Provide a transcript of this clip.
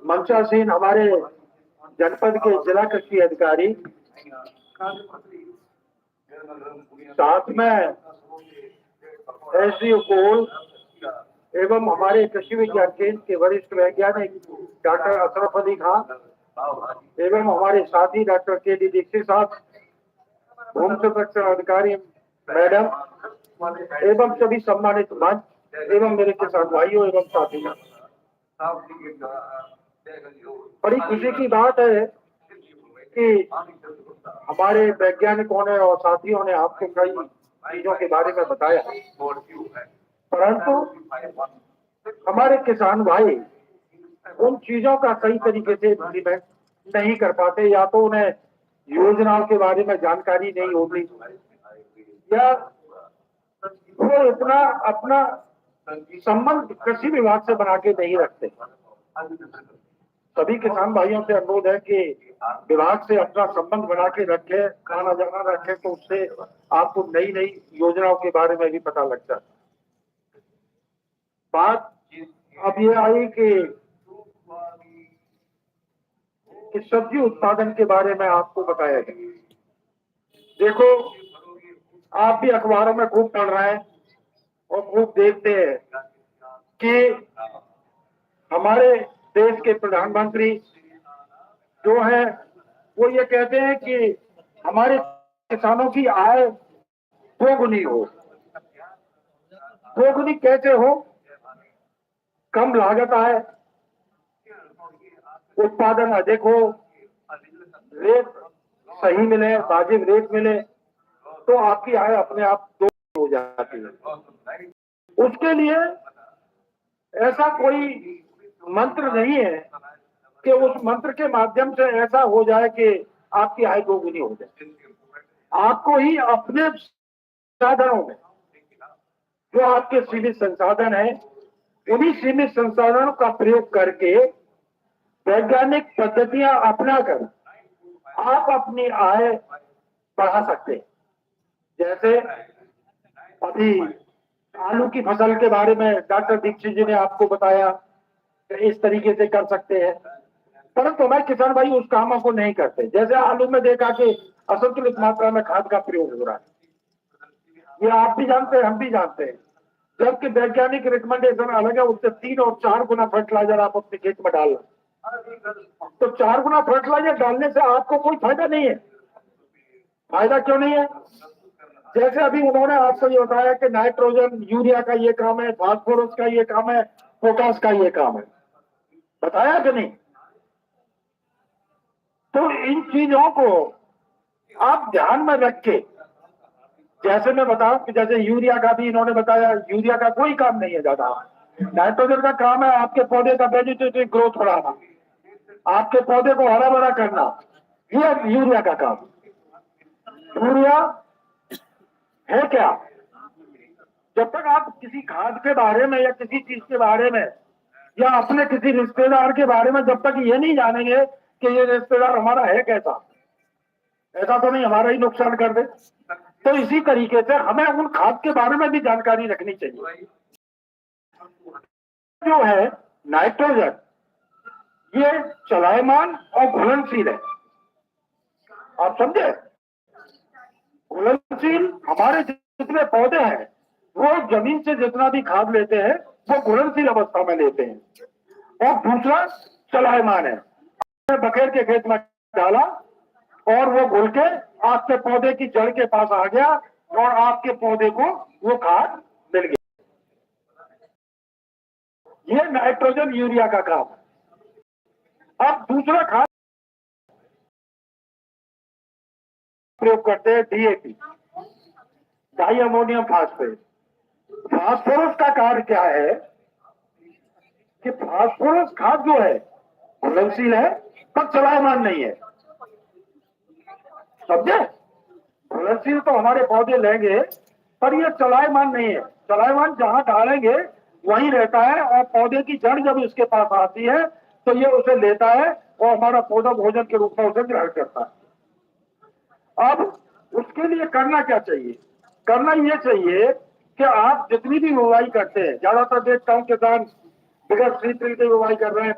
मंचासीन हमारे जनपद के जिला कृषि अधिकारी, साथ में एसडीओ कोल एवं हमारे कृषि विज्ञान केंद्र के वरिष्ठ वैज्ञानिक डॉक्टर अशरफ अली खान एवं हमारे साथी डॉक्टर के डी दीक्षित साहब, भूमि संरक्षण अधिकारी मैडम एवं सभी सम्मानित मंच एवं मेरे किसान भाइयों एवं साथियों, बड़ी खुशी की बात है कि हमारे वैज्ञानिकों ने और साथियों ने आपको कई चीजों के बारे में बताया, परंतु हमारे किसान भाई उन चीजों का सही तरीके से इम्प्लीमेंट नहीं कर पाते, या तो उन्हें योजनाओं के बारे में जानकारी नहीं होती या वो इतना अपना संबंध कृषि विभाग से बना के नहीं रखते। सभी किसान भाइयों से अनुरोध है कि विभाग से अपना संबंध बना के रखे, आना जाना रखे, तो उससे आपको नई नई योजनाओं के बारे में भी पता लगता है। बात अब ये आई कि सब्जी उत्पादन के बारे में आपको बताया गया। देखो, आप भी अखबारों में खूब पढ़ रहे हैं और खूब देखते हैं कि हमारे देश के प्रधानमंत्री जो है वो ये कहते हैं कि हमारे किसानों की आय दोगुनी हो। दोगुनी कैसे हो? कम लागत आए, उत्पादन अधिक हो, रेट सही मिले, वाजिब रेट मिले, तो आपकी आय अपने आप दोगुनी हो जाती है। उसके लिए ऐसा कोई मंत्र नहीं है कि उस मंत्र के माध्यम से ऐसा हो जाए कि आपकी आय दोगुनी हो जाए। आपको ही अपने साधनों में, जो आपके सीमित संसाधन है, उन्हीं सीमित संसाधनों का प्रयोग करके वैज्ञानिक पद्धतियां अपनाकर आप अपनी आय बढ़ा सकते हैं। जैसे अभी आलू की फसल के बारे में डॉक्टर दीक्षित जी ने आपको बताया कि इस तरीके से कर सकते हैं, परंतु हमारे किसान भाई उस कामों को नहीं करते। जैसे आलू में देखा कि असंतुलित मात्रा में खाद का प्रयोग हो रहा है, ये आप भी जानते हैं, हम भी जानते हैं, जबकि वैज्ञानिक रिकमेंडेशन अलग है, उससे 3 और 4 गुना फर्टिलाइजर आप अपने खेत में डालना। तो 4 गुना फर्टिलाइजर डालने से आपको कोई फायदा नहीं है। फायदा क्यों नहीं है? जैसे अभी उन्होंने आपको ये बताया कि नाइट्रोजन यूरिया का ये काम है, फास्फोरस का ये काम है, पोटास का ये काम है, बताया कि नहीं? तो इन चीजों को आप ध्यान में रख के, जैसे मैं बताऊं कि जैसे यूरिया का भी इन्होंने बताया, यूरिया का कोई काम नहीं है ज्यादा। नाइट्रोजन का काम है आपके पौधे का वेजिटेटिव ग्रोथ बढ़ाना, आपके पौधे को हरा भरा करना, ये यूरिया का काम। यूरिया है क्या? जब तक आप किसी खाद के बारे में या किसी चीज के बारे में या अपने किसी रिश्तेदार के बारे में जब तक ये नहीं जानेंगे कि ये रिश्तेदार हमारा है कैसा, ऐसा तो नहीं हमारा ही नुकसान कर दे, तो इसी तरीके से हमें उन खाद के बारे में भी जानकारी रखनी चाहिए। जो है नाइट्रोजन, ये चलायमान और घुलनशील है, आप समझे? घुलनशील, हमारे जितने पौधे हैं वो जमीन से जितना भी खाद लेते हैं वो घुलनशील अवस्था में लेते हैं। और दूसरा चलायमान है, बखेर के खेत में डाला और वो घुल के आपके पौधे की जड़ के पास आ गया और आपके पौधे को वो खाद मिल गया। ये नाइट्रोजन यूरिया का काम है। अब दूसरा खाद प्रयोग करते हैं DAP, di ammonium phosphate. Phosphorus का कार्य क्या है कि फास्फोरस खाद जो है घुलनशील है पर चलायमान नहीं है, समझे? घुलनशील तो हमारे पौधे लेंगे पर ये चलायमान नहीं है। चलायमान जहां डालेंगे वहीं रहता है और पौधे की जड़ जब इसके पास आती है तो ये उसे लेता है और हमारा पौधा भोजन के रूप में उसे ग्रहण करता है। अब उसके लिए करना क्या चाहिए? करना ये चाहिए कि आप जितनी भी बुवाई करते हैं, ज्यादातर देखता हूं किसान बिगड़ सीड ड्रिल की बुवाई कर रहे हैं,